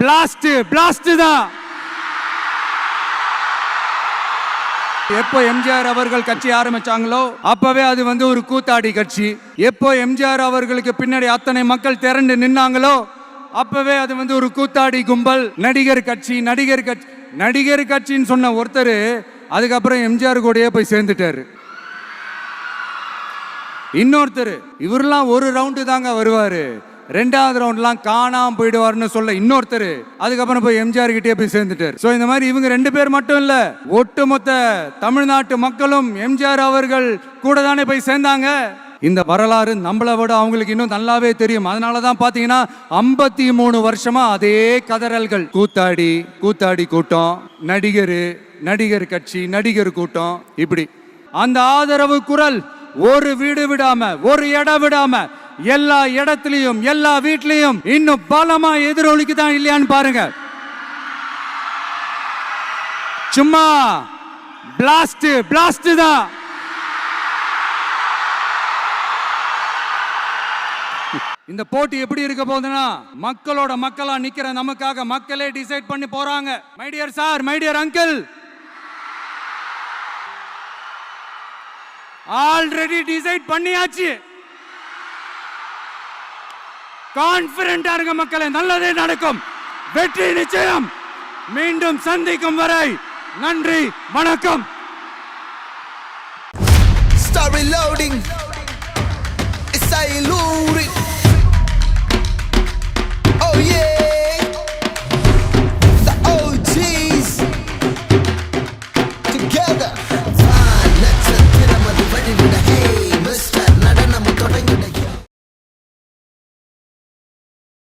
Blast தான். எப்போ எம்ஜிஆர் அவர்கள் கட்சி ஆரம்பிச்சாங்களோ அப்பவே அது ஒரு கூத்தாடி கட்சி. எப்போ எம்ஜிஆர் அவர்களுக்கு பின்னாடி அத்தனை மக்கள் திரண்டு நின்னாங்களோ அப்பவே அது ஒரு கூத்தாடி கும்பல். நடிகர் கட்சின்னு சொன்ன ஒருத்தர் அதுக்கப்புறம் எம்ஜிஆர் கூடயே போய் சேர்ந்துட்டாரு. இன்னொருத்தர் இவரெல்லாம் ஒரு ரவுண்டு தாங்க வருவாரு, ரெண்டாவது ரவுண்ட்லாம் காணாம போயிடுவார்னு சொல்ல இன்னொருத்தர் அதுக்கப்புறம் போய் எம்ஜிஆர் கிட்டே போய் சேர்ந்துட்டார். ஸோ இந்த மாதிரி இவங்க 2 பேர் மட்டும் இல்ல, ஒட்டுமொத்த தமிழ்நாட்டு மக்களும் எம்ஜிஆர் அவர்கள் கூட தானே போய் சேர்ந்தாங்க. இந்த வரலாறு நம்மளை விட அவங்களுக்கு இன்னும் நல்லாவே தெரியும். அதனாலதான் பாத்தீங்கன்னா 53 வருஷமா அதே கதறல்கள். கூத்தாடி கூட்டம், நடிகர் கட்சி, நடிகர் கூட்டம், இப்படி அந்த ஆதரவு குரல் ஒரு வீடு விடாம, ஒரு இடம் விடாம, எல்லா இடத்திலையும், எல்லா வீட்லயும் இன்னும் பலமா எதிரொலிக்கு தான் இல்லையான்னு பாருங்க. சும்மா பிளாஸ்ட் தான். இந்த போட்டி எப்படி இருக்க போகுதுன்னா, மக்களோட மக்களா நிக்கிற நமக்காக மக்களே டிசைட் பண்ணி போறாங்க. My dear sir, my dear uncle, already decide பண்ணியாச்சு. கான்பிடென்டா இருங்க மக்களே, நல்லதே நடக்கும், வெற்றி நிச்சயம். மீண்டும் சந்திக்கும் வரை நன்றி, வணக்கம். Start reloading.